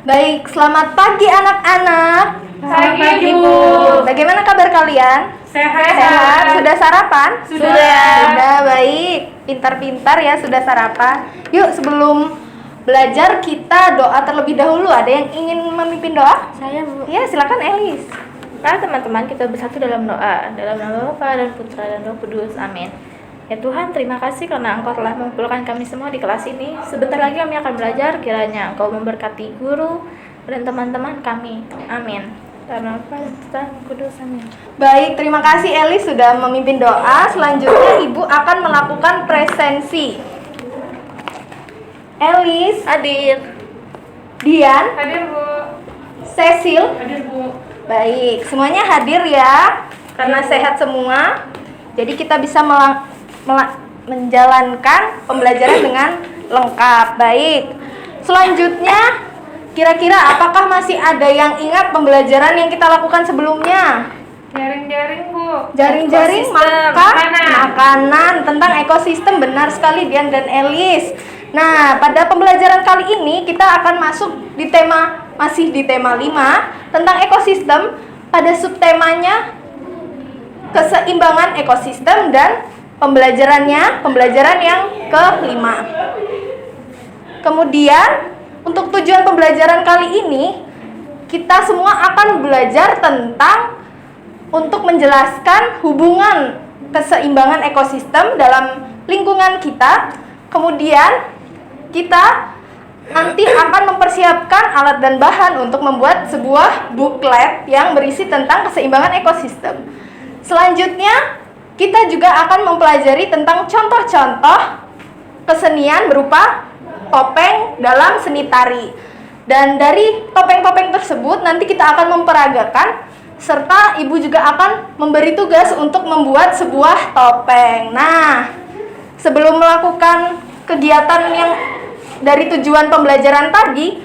Baik, selamat pagi anak-anak. Selamat pagi, Bu. Bagaimana kabar kalian? Sehat. Sudah sarapan? Sudah. Baik. Pintar-pintar ya, sudah sarapan. Yuk, sebelum belajar kita doa terlebih dahulu. Ada yang ingin memimpin doa? Saya, Bu. Ya, silakan Elis. Mari teman-teman kita bersatu dalam doa. Dalam nama Bapa dan Putra dan Roh Kudus. Amin. Ya Tuhan, terima kasih karena Engkau telah mengumpulkan kami semua di kelas ini. Sebentar lagi kami akan belajar, kiranya Engkau memberkati guru dan teman-teman kami. Amin. Dalam nama Bapa dan Putra dan Roh Kudus. Amin. Baik, terima kasih Elis sudah memimpin doa. Selanjutnya Ibu akan melakukan presensi. Elis, Hadir. Dian, Hadir, Bu. Cecil. Hadir, Bu. Baik, semuanya hadir ya. Karena sehat semua. Jadi kita bisa menjalankan pembelajaran dengan lengkap. Baik. Selanjutnya, kira-kira apakah masih ada yang ingat pembelajaran yang kita lakukan sebelumnya? Jaring-jaring, Bu. Jaring-jaring Ekosistem, makanan tentang ekosistem. Benar sekali Dian dan Elis. Nah, pada pembelajaran kali ini kita akan masuk masih di tema 5 tentang ekosistem. Pada subtemanya keseimbangan ekosistem dan pembelajaran yang ke-5. Kemudian untuk tujuan pembelajaran kali ini kita semua akan belajar tentang untuk menjelaskan hubungan keseimbangan ekosistem dalam lingkungan kita. Kemudian kita nanti akan mempersiapkan alat dan bahan untuk membuat sebuah booklet yang berisi tentang keseimbangan ekosistem. Selanjutnya, kita juga akan mempelajari tentang contoh-contoh kesenian berupa topeng dalam seni tari. Dan dari topeng-topeng tersebut nanti kita akan memperagakan, serta Ibu juga akan memberi tugas untuk membuat sebuah topeng. Nah, sebelum melakukan kegiatan yang dari tujuan pembelajaran tadi,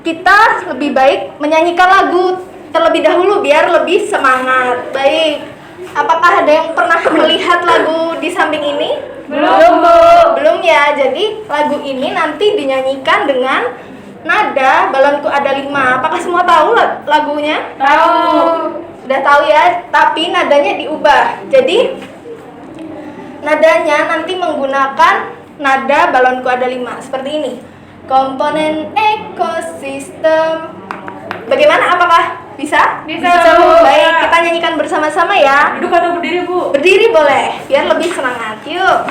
kita lebih baik menyanyikan lagu terlebih dahulu biar lebih semangat. Baik, apakah ada yang pernah melihat lagu di samping ini? Belum, Bu. Belum ya, jadi lagu ini nanti dinyanyikan dengan nada Balonku Ada 5. Apakah semua tahu lagunya? Tahu. Udah tahu ya, tapi nadanya diubah. Jadi nadanya nanti menggunakan nada Balonku Ada 5 seperti ini. Komponen ekosistem. Bagaimana? Apakah bisa? Bisa, Bu. Bu. Baik, kita nyanyikan bersama-sama ya. Duduk atau berdiri, Bu? Berdiri boleh, biar lebih semangat. Yuk.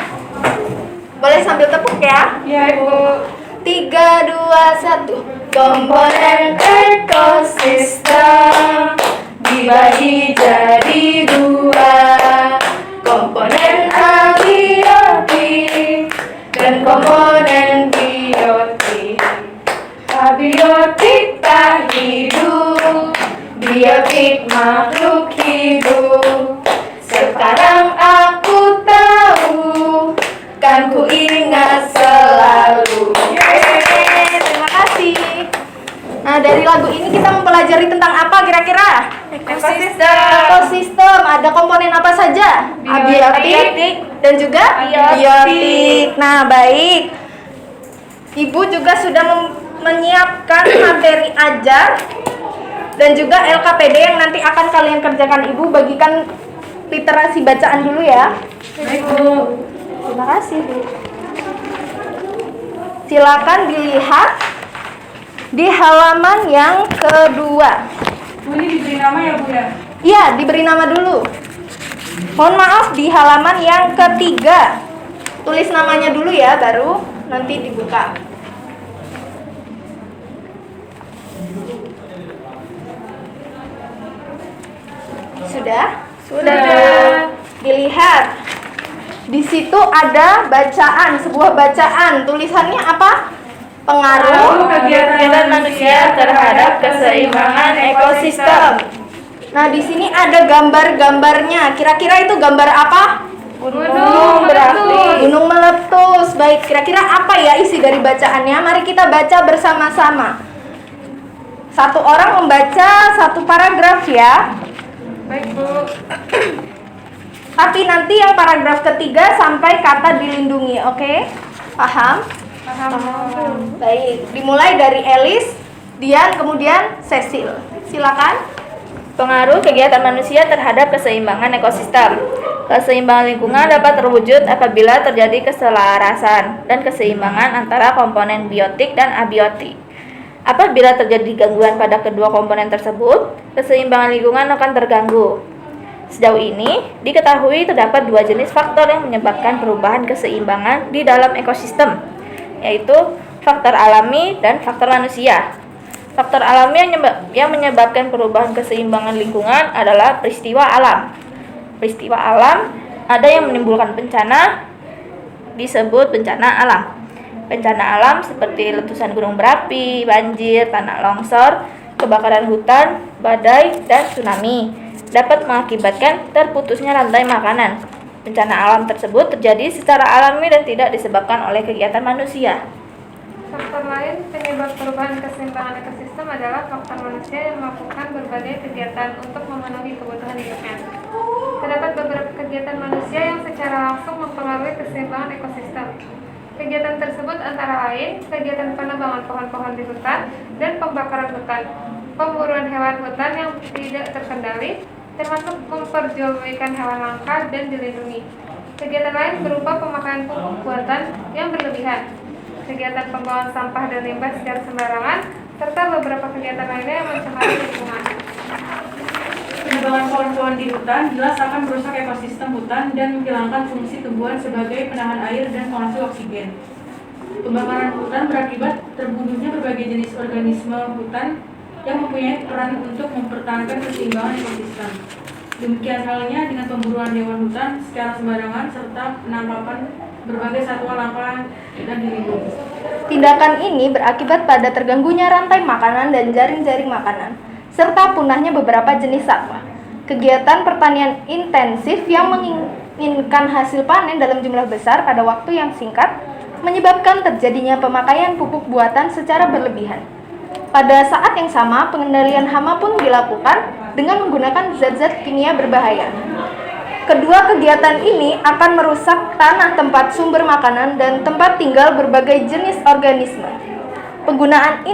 Boleh sambil tepuk ya. Iya, Bu. 3, 2, 1. Komponen ekosistem dibagi jadi 2. Komponen abiotik dan komponen biotik. Abiotik tak hidup, biotik makhluk hidup. Sekarang aku tahu, kan ku ingat selalu. Terima kasih. Nah, dari lagu ini kita mempelajari tentang apa kira-kira? Ekosistem. Ada komponen apa saja? Abiotik dan juga biotik. Nah, baik. Ibu juga sudah menyiapkan materi ajar dan juga LKPD yang nanti akan kalian kerjakan. Ibu bagikan literasi bacaan dulu ya. Baik, Bu. Terima kasih, Bu. Silakan dilihat di halaman yang kedua. Bu, ini diberi nama ya, Bu, ya? Iya, diberi nama dulu. Mohon maaf, di halaman yang ketiga. Tulis namanya dulu ya, baru nanti dibuka. Sudah? Sudah. Dilihat. Di situ ada bacaan, sebuah bacaan. Tulisannya apa? Pengaruh Kegiatan manusia terhadap keseimbangan ekosistem. Nah, di sini ada gambar-gambarnya. Kira-kira itu gambar apa? Gunung berapi. Gunung meletus. Baik, kira-kira apa ya isi dari bacaannya? Mari kita baca bersama-sama. Satu orang membaca satu paragraf ya. Baik, Bu. Tapi nanti yang paragraf ketiga sampai kata dilindungi, oke? Paham? Paham. Baik, dimulai dari Elis. Dian, kemudian Cecil. Silakan. Pengaruh kegiatan manusia terhadap keseimbangan ekosistem. Keseimbangan lingkungan dapat terwujud apabila terjadi keselarasan dan keseimbangan antara komponen biotik dan abiotik. Apabila terjadi gangguan pada kedua komponen tersebut, keseimbangan lingkungan akan terganggu. Sejauh ini, diketahui terdapat dua jenis faktor yang menyebabkan perubahan keseimbangan di dalam ekosistem, yaitu faktor alami dan faktor manusia. Faktor alami yang menyebabkan perubahan keseimbangan lingkungan adalah peristiwa alam. Peristiwa alam ada yang menimbulkan bencana, disebut bencana alam. Bencana alam seperti letusan gunung berapi, banjir, tanah longsor, kebakaran hutan, badai, dan tsunami dapat mengakibatkan terputusnya rantai makanan. Bencana alam tersebut terjadi secara alami dan tidak disebabkan oleh kegiatan manusia. Faktor lain penyebab perubahan keseimbangan ekosistem adalah faktor manusia yang melakukan berbagai kegiatan untuk memenuhi kebutuhan hidupnya. Terdapat beberapa kegiatan manusia yang secara langsung mempengaruhi keseimbangan ekosistem. Kegiatan tersebut antara lain kegiatan penebangan pohon-pohon di hutan dan pembakaran hutan, pemburuan hewan hutan yang tidak terkendali, termasuk memperjualbelikan hewan langka dan dilindungi. Kegiatan lain berupa pemakaian pupuk buatan yang berlebihan, kegiatan pembuangan sampah dan limbah secara sembarangan, serta beberapa kegiatan lainnya yang mencemari lingkungan. Penebangan pohon-pohon di hutan jelas akan merusak ekosistem hutan dan menghilangkan fungsi tumbuhan sebagai penahan air dan penghasil oksigen. Pembakaran hutan berakibat terbunuhnya berbagai jenis organisme hutan yang mempunyai peran untuk mempertahankan keseimbangan ekosistem. Demikian halnya dengan pemburuan hewan hutan secara sembarangan serta penangkapan berbagai satwa langka dan dilindungi. Tindakan ini berakibat pada terganggunya rantai makanan dan jaring-jaring makanan, serta punahnya beberapa jenis satwa. Kegiatan pertanian intensif yang menginginkan hasil panen dalam jumlah besar pada waktu yang singkat menyebabkan terjadinya pemakaian pupuk buatan secara berlebihan. Pada saat yang sama, pengendalian hama pun dilakukan dengan menggunakan zat-zat kimia berbahaya. Kedua kegiatan ini akan merusak tanah tempat sumber makanan dan tempat tinggal berbagai jenis organisme. Penggunaan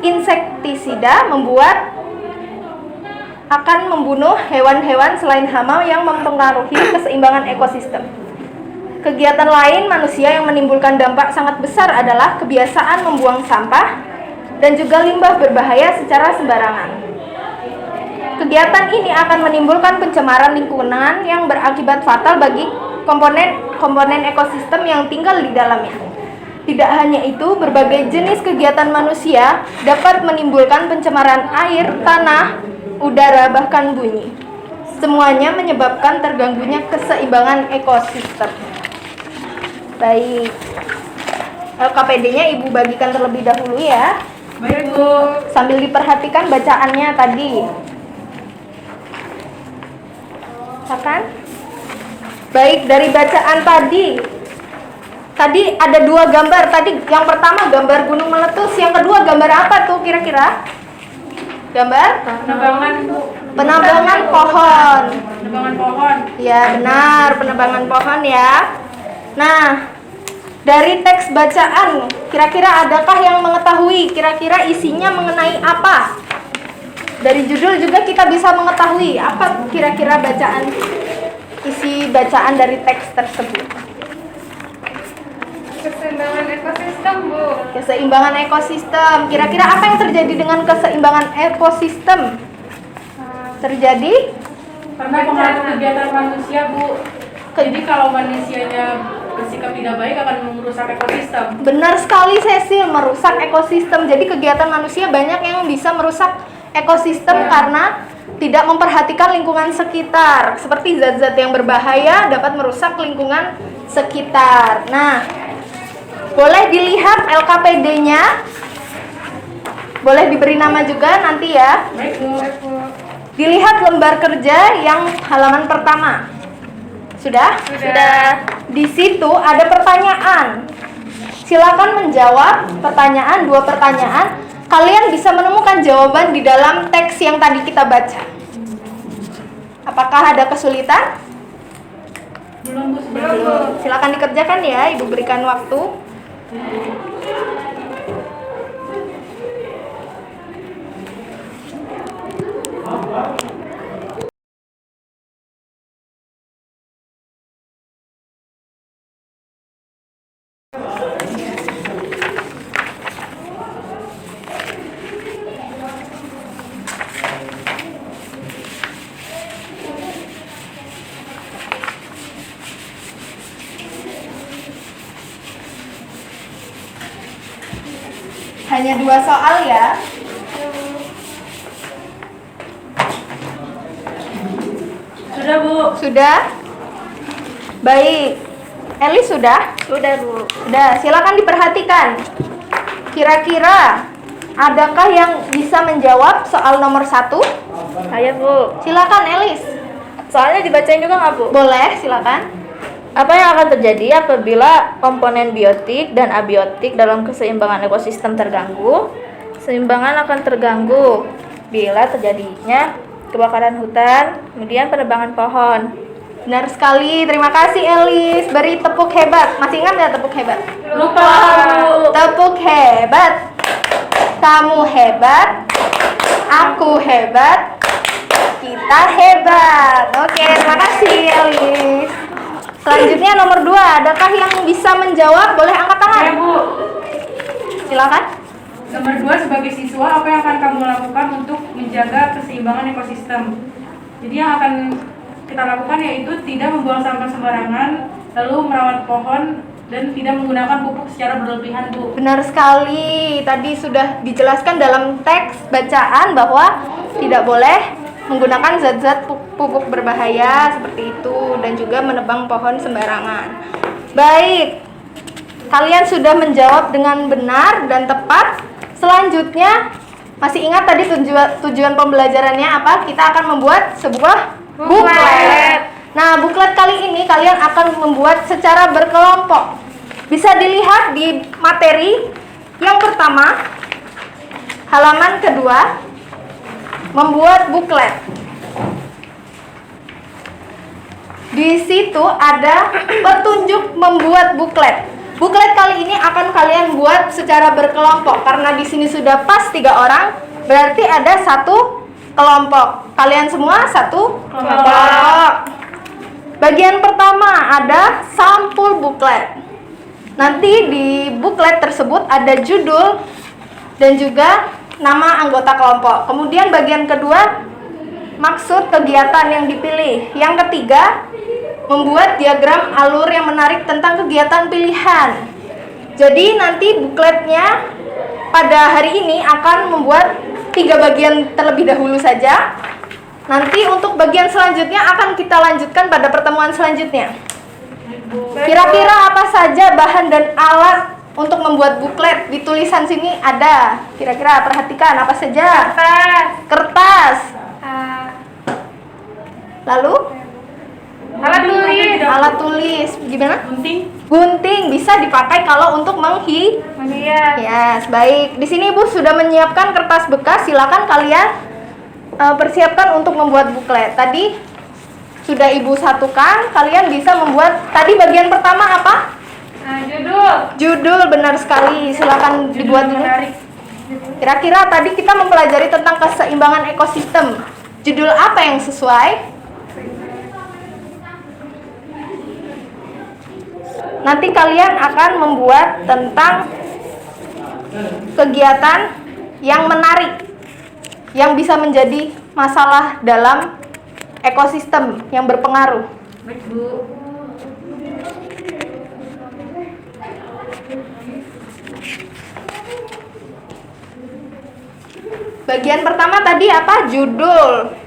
insektisida akan membunuh hewan-hewan selain hama yang mempengaruhi keseimbangan ekosistem. Kegiatan lain manusia yang menimbulkan dampak sangat besar adalah kebiasaan membuang sampah dan juga limbah berbahaya secara sembarangan. Kegiatan ini akan menimbulkan pencemaran lingkungan yang berakibat fatal bagi komponen ekosistem yang tinggal di dalamnya. Tidak hanya itu, berbagai jenis kegiatan manusia dapat menimbulkan pencemaran air, tanah, udara, bahkan bunyi. Semuanya menyebabkan terganggunya keseimbangan ekosistem. Baik, LKPD-nya Ibu bagikan terlebih dahulu ya. Baik, Bu. Sambil diperhatikan bacaannya tadi. Silakan. Baik, dari bacaan tadi ada dua gambar. Tadi yang pertama gambar gunung meletus, yang kedua gambar apa tuh kira-kira? Gambar Penebangan, Bu. penebangan pohon. Penebangan pohon. Ya, benar, penebangan pohon ya. Nah, dari teks bacaan, kira-kira adakah yang mengetahui kira-kira isinya mengenai apa? Dari judul juga kita bisa mengetahui apa kira-kira isi bacaan dari teks tersebut. Keseimbangan ekosistem, Bu. Keseimbangan ekosistem. Kira-kira apa yang terjadi dengan keseimbangan ekosistem? Terjadi Karena pengaruh kegiatan manusia, Bu. Jadi kalau manusianya bersikap tidak baik akan merusak ekosistem. benar sekali Cecil, merusak ekosistem. Jadi kegiatan manusia banyak yang bisa merusak ekosistem karena tidak memperhatikan lingkungan sekitar. Seperti zat-zat yang berbahaya dapat merusak lingkungan sekitar. Nah, boleh dilihat LKPD-nya. Boleh diberi nama juga nanti ya. Baik, Bu. Dilihat lembar kerja yang halaman pertama. Sudah? Sudah. Di situ ada pertanyaan. Silakan menjawab pertanyaan, 2 pertanyaan. Kalian bisa menemukan jawaban di dalam teks yang tadi kita baca. Apakah ada kesulitan? Belum, Bu. Belum. Silakan dikerjakan ya, Ibu berikan waktu. Hanya 2 soal ya. Sudah, Bu. Sudah? Baik. Eli sudah? Sudah, Bu. Sudah, silakan diperhatikan. Kira-kira adakah yang bisa menjawab soal nomor 1? Ayo, Bu. Silakan Elis. Soalnya dibacain juga nggak, Bu? Boleh, silakan. Apa yang akan terjadi apabila komponen biotik dan abiotik dalam keseimbangan ekosistem terganggu? Keseimbangan akan terganggu bila terjadinya kebakaran hutan, kemudian penebangan pohon. Benar sekali, terima kasih Elis. Beri tepuk hebat. Masih ingat nggak tepuk hebat? Lupa, Bu. Tepuk hebat. Kamu hebat. Aku hebat. Kita hebat. Oke, terima kasih Elis. Selanjutnya nomor 2, adakah yang bisa menjawab? Boleh angkat tangan. Ya, Bu. Silakan. Nomor 2, sebagai siswa, apa yang akan kamu lakukan untuk menjaga keseimbangan ekosistem? Jadi yang akan kita lakukan yaitu tidak membuang sampah sembarangan, lalu merawat pohon, dan tidak menggunakan pupuk secara berlebihan, Bu. Benar sekali. Tadi sudah dijelaskan dalam teks bacaan bahwa tidak boleh menggunakan zat-zat pupuk berbahaya seperti itu dan juga menebang pohon sembarangan. Baik. Kalian sudah menjawab dengan benar dan tepat. Selanjutnya, masih ingat tadi tujuan pembelajarannya apa? Kita akan membuat sebuah buklet. Nah, buklet kali ini kalian akan membuat secara berkelompok. Bisa dilihat di materi yang pertama, halaman kedua, membuat buklet. Di situ ada petunjuk membuat buklet. Buklet kali ini akan kalian buat secara berkelompok karena di sini sudah pas 3 orang, berarti ada 1 kelompok. Kalian semua 1 kelompok. Bagian pertama ada sampul buklet. Nanti di buklet tersebut ada judul dan juga nama anggota kelompok. Kemudian bagian kedua, maksud kegiatan yang dipilih. Yang ketiga, membuat diagram alur yang menarik tentang kegiatan pilihan. Jadi nanti bukletnya pada hari ini akan membuat 3 bagian terlebih dahulu saja. Nanti untuk bagian selanjutnya akan kita lanjutkan pada pertemuan selanjutnya. Kira-kira apa saja bahan dan alat untuk membuat buklet? Di tulisan sini ada. Kira-kira perhatikan apa saja? Kertas. Lalu alat tulis. Gimana? Gunting bisa dipakai kalau untuk menghias. Yes, baik. Di sini Ibu sudah menyiapkan kertas bekas. Silakan kalian persiapkan untuk membuat buklet. Tadi sudah Ibu satukan. Kalian bisa membuat. Tadi bagian pertama apa? Judul, benar sekali. Silakan dibuat dulu. Kira-kira tadi kita mempelajari tentang keseimbangan ekosistem. Judul apa yang sesuai? Nanti kalian akan membuat tentang kegiatan yang menarik, yang bisa menjadi masalah dalam ekosistem yang berpengaruh. Baik, Bu. Bagian pertama tadi apa? Judul.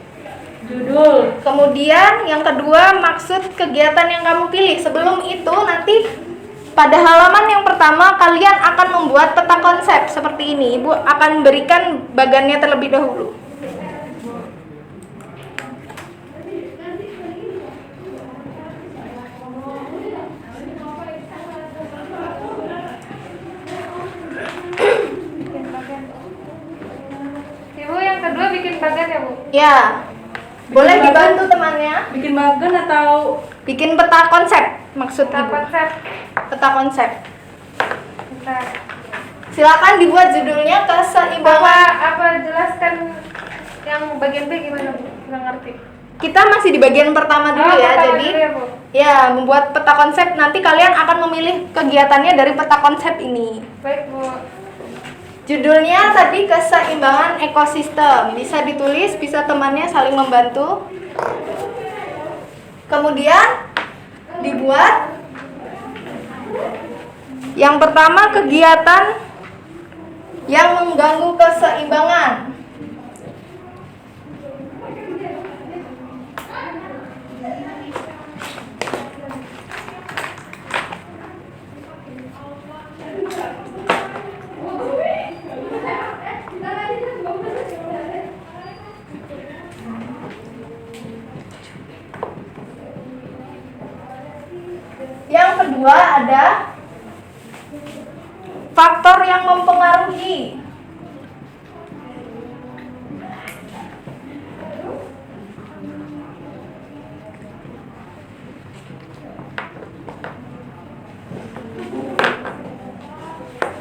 Kemudian yang kedua, maksud kegiatan yang kamu pilih. Sebelum itu nanti pada halaman yang pertama kalian akan membuat peta konsep seperti ini. Ibu akan berikan bagannya terlebih dahulu. Ibu yang kedua bikin bagan ya, Bu? Ya. Boleh dibantu temannya. Bikin bagan atau Bikin peta konsep maksud Kita Ibu. konsep. Peta konsep. Bentar. Silakan dibuat judulnya keseimbangan. Apa jelaskan yang bagian B gimana, Bu? Nggak ngerti. Kita masih di bagian pertama dulu ya. Pertama Jadi dulu ya, Bu. ya, membuat peta konsep. Nanti kalian akan memilih kegiatannya dari peta konsep ini. Baik, Bu. Judulnya tadi keseimbangan ekosistem. Bisa ditulis, bisa temannya saling membantu. Kemudian dibuat. Yang pertama kegiatan yang mengganggu keseimbangan. Yang kedua ada faktor yang mempengaruhi.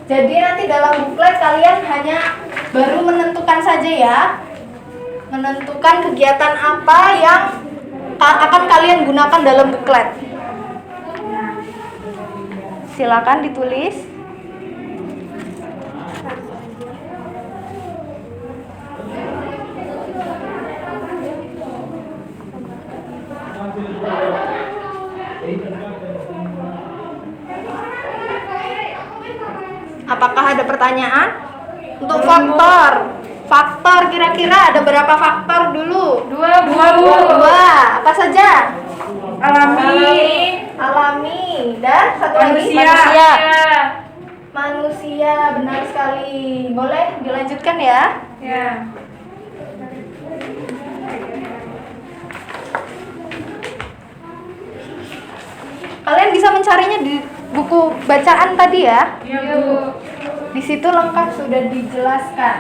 Jadi nanti dalam buklet kalian hanya baru menentukan saja ya. Menentukan kegiatan apa yang akan kalian gunakan dalam buklet. Silakan ditulis. Apakah ada pertanyaan? Untuk faktor kira-kira ada berapa faktor dulu? Dua. Dua. Apa saja? Alami. Dan satu lagi Manusia. Manusia, benar sekali. Boleh dilanjutkan ya? Ya. Kalian bisa mencarinya di buku bacaan tadi ya. Iya, Iya, Bu. Bu. Di situ lengkap sudah dijelaskan.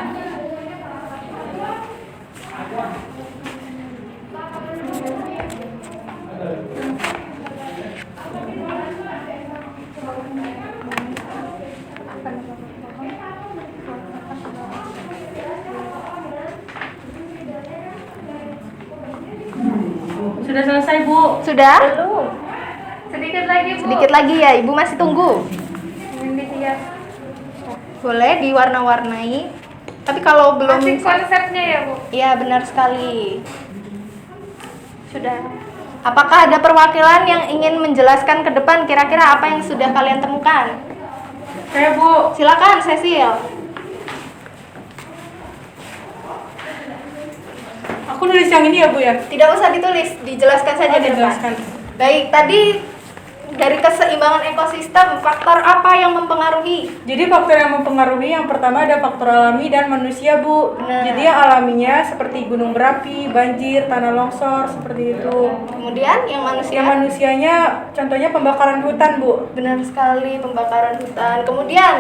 Sudah selesai, Bu. Sudah? Belum. Sedikit lagi, Bu. Sedikit lagi ya, Ibu masih tunggu. Ingin dihias. Boleh diwarna-warnai. Tapi kalau belum, Masih konsepnya ya, Bu. ya benar sekali. Sudah. Apakah ada perwakilan yang ingin menjelaskan ke depan kira-kira apa yang sudah kalian temukan? Saya, Bu. Silakan, Cecil. Aku nulis yang ini ya, Bu ya. Tidak usah ditulis, dijelaskan saja di depan. Dijelaskan. Baik, tadi dari keseimbangan ekosistem, faktor apa yang mempengaruhi? Jadi faktor yang mempengaruhi yang pertama ada faktor alami dan manusia, Bu. Benar. Jadi yang alaminya seperti gunung berapi, banjir, tanah longsor, seperti itu. Kemudian yang manusia? Yang manusianya contohnya pembakaran hutan, Bu. Benar sekali, pembakaran hutan. Kemudian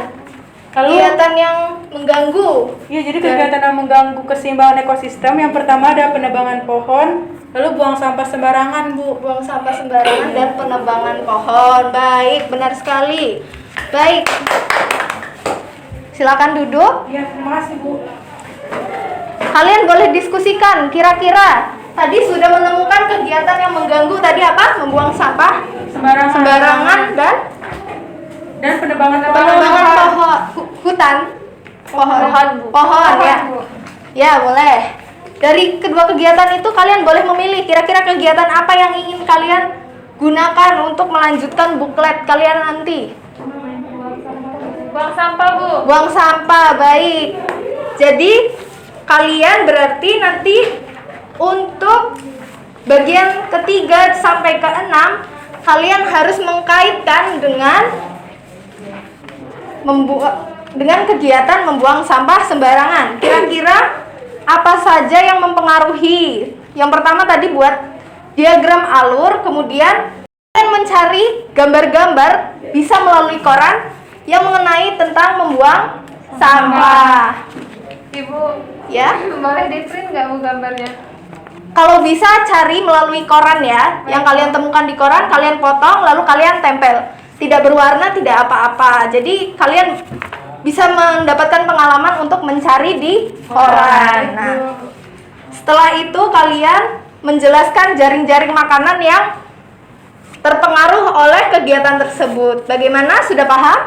Lalu kegiatan yang mengganggu. ya jadi kegiatan yang mengganggu keseimbangan ekosistem yang pertama ada penebangan pohon, lalu buang sampah sembarangan, Bu. Buang sampah sembarangan dan penebangan pohon. Baik, benar sekali. Baik. Silakan duduk. Ya, terima kasih, Bu. Kalian boleh diskusikan kira-kira tadi sudah menemukan kegiatan yang mengganggu tadi apa? Membuang sampah sembarangan dan penebangan penebangan pohon hutan. Pohon ya. Bu. Ya, boleh. Dari kedua kegiatan itu kalian boleh memilih kira-kira kegiatan apa yang ingin kalian gunakan untuk melanjutkan buklet kalian nanti. Buang sampah, Bu. Buang sampah, baik. Jadi kalian berarti nanti untuk bagian ketiga sampai ke-6 kalian harus mengkaitkan dengan kegiatan membuang sampah sembarangan. Kira-kira apa saja yang mempengaruhi? Yang pertama tadi buat diagram alur, kemudian kalian mencari gambar-gambar bisa melalui koran yang mengenai tentang membuang sampah. Ibu, Ya, boleh di-print nggak, Bu, gambarnya? kalau bisa cari melalui koran ya. Yang kalian temukan di koran kalian potong lalu kalian tempel. Tidak berwarna, tidak apa-apa. Jadi kalian bisa mendapatkan pengalaman untuk mencari di koran. Nah, setelah itu kalian menjelaskan jaring-jaring makanan yang terpengaruh oleh kegiatan tersebut. Bagaimana? Sudah paham?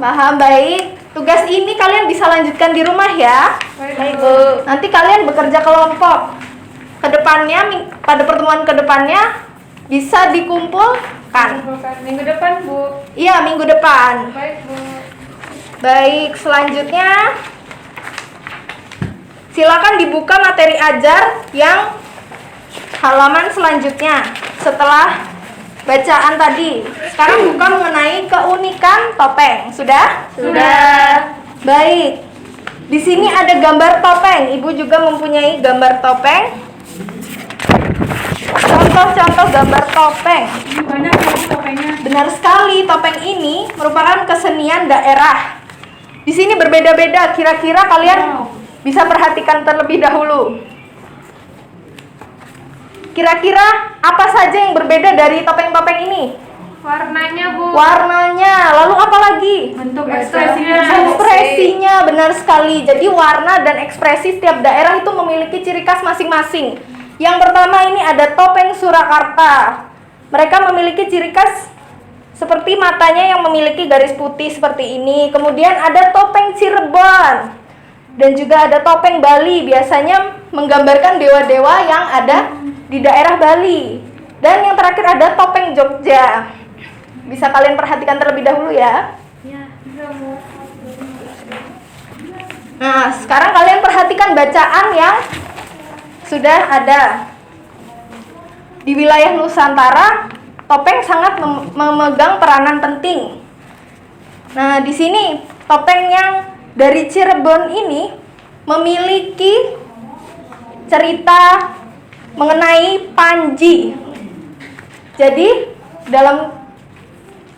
Paham, baik. Tugas ini kalian bisa lanjutkan di rumah ya. Baik, Bu. Nanti kalian bekerja kelompok. Kedepannya, pada pertemuan kedepannya bisa dikumpulkan. Bukan. Minggu depan, Bu. Iya, minggu depan. Baik, Bu. Baik, selanjutnya silakan dibuka materi ajar yang halaman selanjutnya setelah bacaan tadi. Sekarang buka mengenai keunikan topeng. Sudah? Sudah. Baik. Di sini ada gambar topeng. Ibu juga mempunyai gambar topeng. Contoh-contoh gambar topeng. Ini banyak ya Bu, topengnya. Benar sekali, topeng ini merupakan kesenian daerah. Di sini berbeda-beda. Kira-kira kalian bisa perhatikan terlebih dahulu. Kira-kira apa saja yang berbeda dari topeng-topeng ini? Warnanya, Bu. Warnanya, lalu apa lagi? Bentuk Ekspresinya. Ekspresinya, benar sekali. Jadi warna dan ekspresi setiap daerah itu memiliki ciri khas masing-masing. Yang pertama ini ada topeng Surakarta. Mereka memiliki ciri khas seperti matanya yang memiliki garis putih seperti ini. Kemudian ada topeng Cirebon. Dan juga ada topeng Bali, biasanya menggambarkan dewa-dewa yang ada di daerah Bali. Dan yang terakhir ada topeng Jogja. Bisa kalian perhatikan terlebih dahulu ya. Nah, sekarang kalian perhatikan bacaan yang sudah ada. Di wilayah Nusantara, topeng sangat memegang peranan penting. Nah, di sini topeng yang dari Cirebon ini memiliki cerita mengenai Panji. Jadi, dalam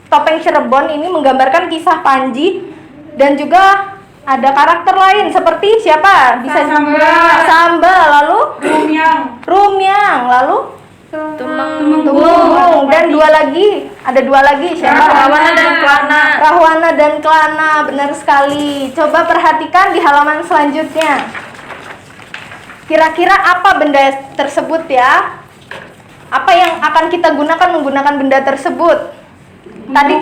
topeng Cirebon ini menggambarkan kisah Panji dan juga ada karakter lain seperti siapa? Bisa Samba, lalu Rumyang, lalu Tumenggung, dan ada dua lagi siapa? Rahwana dan Klana, benar sekali. Coba perhatikan di halaman selanjutnya. Kira-kira apa benda tersebut ya? Apa yang akan kita gunakan menggunakan benda tersebut? Tadi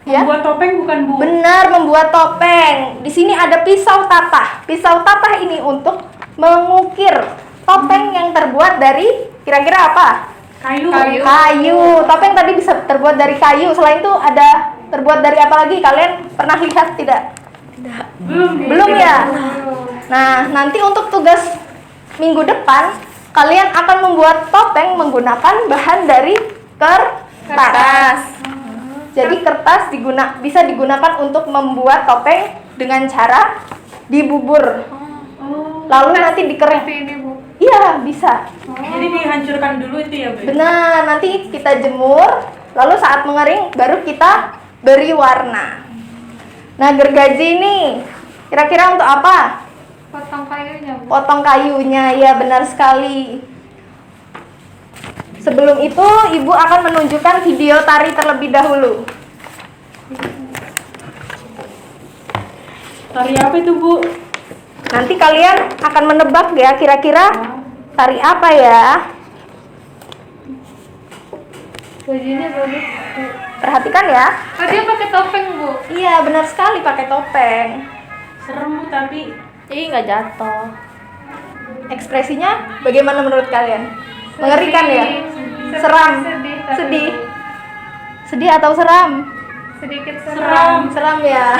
ya? Membuat topeng bukan Bu? Benar, membuat topeng. Di sini ada pisau tatah. Pisau tatah ini untuk mengukir topeng yang terbuat dari kira-kira apa? Kayu. Topeng tadi bisa terbuat dari kayu. Selain itu ada terbuat dari apa lagi? Kalian pernah lihat tidak? Belum ya? Nah, nanti untuk tugas minggu depan kalian akan membuat topeng menggunakan bahan dari kertas. Jadi kertas bisa digunakan untuk membuat topeng dengan cara dibubur. Lalu nanti dikering. Ini, Bu. Iya, bisa. Jadi dihancurkan dulu itu ya Bu? Benar, nanti kita jemur, lalu saat mengering baru kita beri warna. Nah, gergaji ini kira-kira untuk apa? Potong kayunya, Bu. Potong kayunya, ya benar sekali. Sebelum itu, Ibu akan menunjukkan video tari terlebih dahulu. Tari apa itu Bu? Nanti kalian akan menebak ya, kira-kira tari apa ya? Bajunya bagus, Bu. Perhatikan ya. Oh, dia pakai topeng, Bu. Iya, benar sekali pakai topeng. Serem Bu, tapi Nggak jatuh. Ekspresinya bagaimana menurut kalian? Mengerikan ya? Seram. Sedih. Sedih atau seram? Sedikit seram. Seram ya.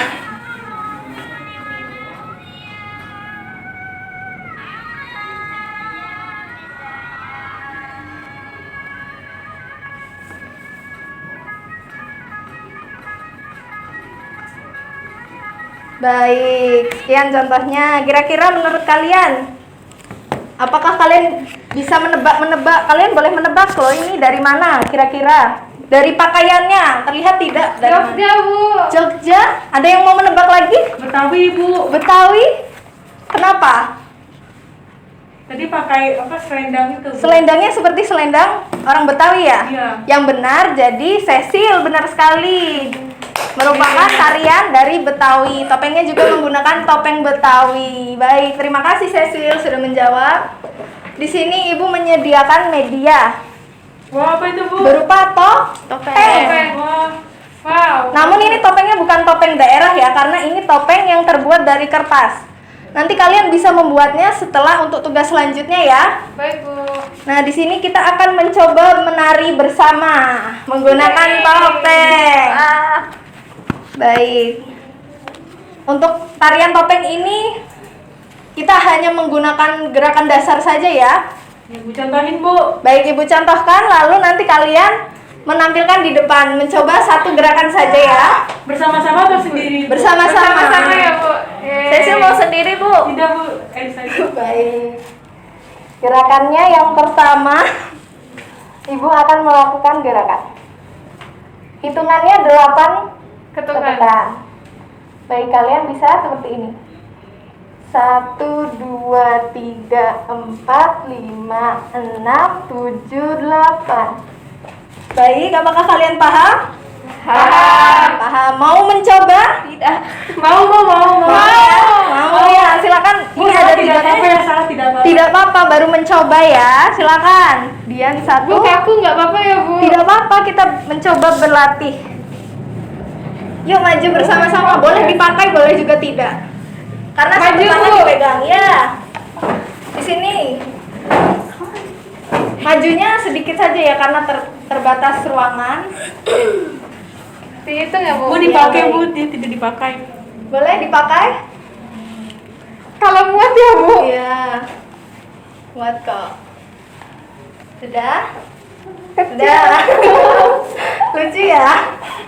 Baik, sekian contohnya. Kira-kira menurut kalian, apakah kalian bisa menebak-menebak? Kalian boleh menebak loh, ini dari mana kira-kira? Dari pakaiannya, terlihat tidak? Dari mana? Jogja, Bu. Jogja? Ada yang mau menebak lagi? Betawi Bu. Betawi? Kenapa? Tadi pakai apa, selendang itu Bu? Selendangnya seperti selendang orang Betawi ya? Iya. Yang benar jadi Cecil, benar sekali. Merupakan tarian dari Betawi. Topengnya juga menggunakan topeng Betawi. Baik, terima kasih Cecil sudah menjawab. Di sini Ibu menyediakan media Wah, apa itu Bu? berupa topeng. Wah, Wow. Namun ini topengnya bukan topeng daerah ya, karena ini topeng yang terbuat dari kertas. Nanti kalian bisa membuatnya setelah untuk tugas selanjutnya ya. Baik, Bu. Nah, di sini kita akan mencoba menari bersama menggunakan topeng. Baik. Untuk tarian topeng ini kita hanya menggunakan gerakan dasar saja ya. Ibu contohin, Bu. Baik, Ibu contohkan, lalu nanti kalian menampilkan di depan, mencoba satu gerakan saja ya. Bersama-sama atau sendiri? Bu? Bersama-sama. Sama ya, Bu. Saya sih mau sendiri, Bu. Tidak, Bu. Saya. Baik. Gerakannya yang pertama, Ibu akan melakukan gerakan. Hitungannya 8 ketukan. Baik, kalian bisa seperti ini. 1, 2, 3, 4, 5, 6, 7, 8. Baik, apakah kalian paham? Paham. Mau mencoba? Tidak. Mau. Mau ya, silakan. Bu, Ini ada tidak 3 apa-apa ya, salah tidak apa-apa. Tidak apa-apa, baru mencoba ya. Silakan. Dian 1. Bu, aku nggak apa-apa ya, Bu. Tidak apa-apa, kita mencoba berlatih. Yuk maju bersama-sama. Boleh dipakai, boleh juga tidak. Karena Maju, satu tangan Bu. dipegang ya. Di sini. Majunya sedikit saja ya karena terbatas ruangan. Dihitung ya, Bu. Bu, dipakai, Iya, Bu. baik. Dia tidak dipakai. Boleh dipakai? Kalau muat ya, Bu. Iya. Muat kok. Sudah? Sudah. Lucu ya?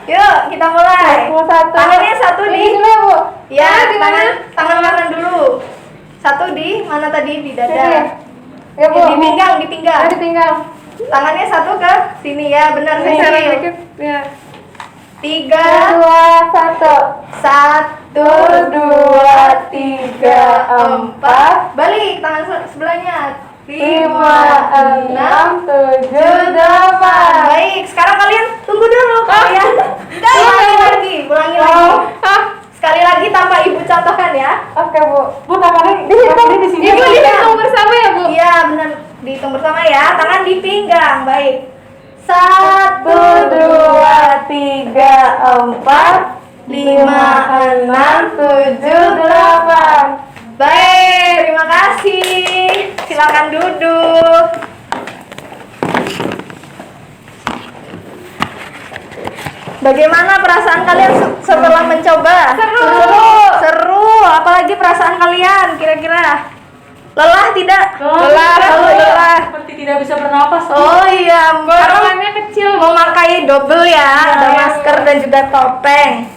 Yuk, kita mulai. Tangannya satu di Ini dulu, Bu. ya, di mana? tangan kanan dulu. Satu di mana tadi? Di dada. Sini. Ya, Bu. Di pinggang, di pinggang. Di pinggang. Tangannya satu ke sini ya, benar Geser Cecil. dikit. Ya. 3, 2, 1. 1, 2, 3, 4. Balik tangan sebelahnya. 5, 6, 7, 8. Baik, sekarang kalian tunggu dulu kalian. Ulangi lagi. Sekali lagi tanpa Ibu contohkan ya. Oke, Bu. Bu, tangannya di sini. Ibu dihitung bersama ya, Bu. Iya, benar. Dihitung bersama ya. Tangan di pinggang. Baik. 1, 2, 3, 4, 5, 6, 7, 8. Baik, terima kasih. Silakan duduk. Bagaimana perasaan kalian setelah mencoba? Seru. Apalagi perasaan kalian kira-kira? Lelah tidak? Lelah. Seperti tidak bisa bernapas. Bu. Oh iya, karena Tangannya kecil. memakai double ya, ada masker dan juga topeng.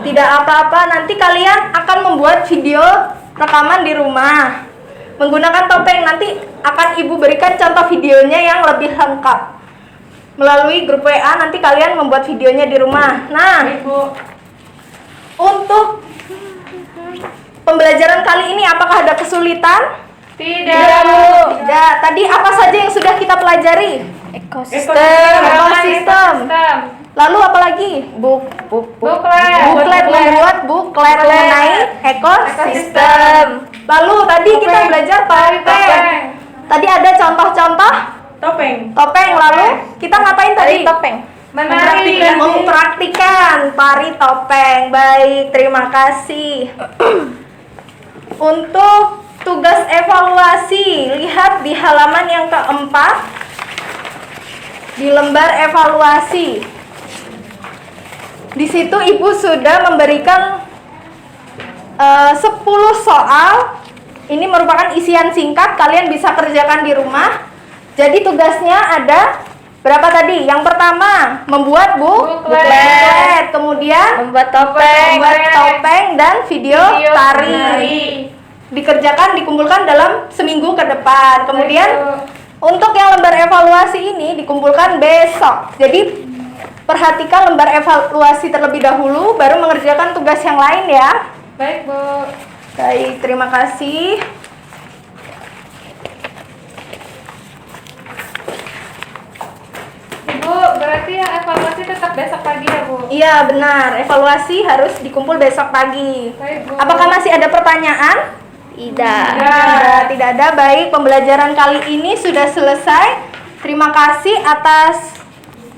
Tidak apa-apa, nanti kalian akan membuat video rekaman di rumah menggunakan topeng. Nanti akan Ibu berikan contoh videonya yang lebih lengkap melalui grup WA. Nanti kalian membuat videonya di rumah. Nah, Baik, Bu. untuk pembelajaran kali ini apakah ada kesulitan? Tidak. Tidak. Tadi apa saja yang sudah kita pelajari? Ekosistem. Lalu apa lagi? Buklet, membuat buklet mengenai ekosistem. Lalu tadi kita belajar topeng. Tadi ada contoh-contoh Topeng. Lalu kita ngapain tadi? Menari. Mempraktikkan tari topeng. Baik, terima kasih. Untuk tugas evaluasi, lihat di halaman yang keempat di lembar evaluasi. Di situ Ibu sudah memberikan 10 soal. Ini merupakan isian singkat, kalian bisa kerjakan di rumah. Jadi tugasnya ada berapa tadi? Yang pertama, membuat buklet. Kemudian Membuat topeng. dan video tari. Dikerjakan, dikumpulkan dalam seminggu ke depan. Kemudian untuk yang lembar evaluasi ini dikumpulkan besok. Jadi perhatikan lembar evaluasi terlebih dahulu, baru mengerjakan tugas yang lain ya. Baik, Bu. Baik, terima kasih. Ibu, berarti yang evaluasi tetap besok pagi ya, Bu? Iya benar, evaluasi harus dikumpul besok pagi. Baik, Bu. Apakah masih ada pertanyaan? Tidak. Tidak ada. Baik, pembelajaran kali ini sudah selesai. Terima kasih atas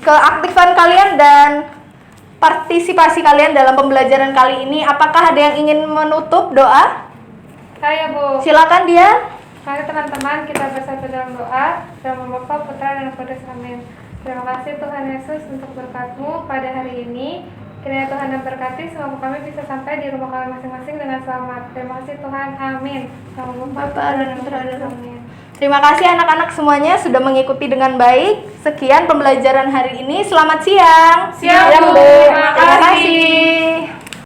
keaktifan kalian dan partisipasi kalian dalam pembelajaran kali ini. Apakah ada yang ingin menutup doa? Saya, Bu. Silakan dia. Mari teman-teman kita bersatu dalam doa. Dalam nama Bapa, Putra, dan Roh Kudus. Amin. Terima kasih Tuhan Yesus untuk berkat-Mu pada hari ini. Kiranya Tuhan memberkati, semoga kami bisa sampai di rumah kami masing-masing dengan selamat. Terima kasih Tuhan, amin. Sama Bapa dan Putra dan Roh Kudus. Terima kasih anak-anak semuanya sudah mengikuti dengan baik. Sekian pembelajaran hari ini. Selamat siang. Siang, Bu. Terima kasih.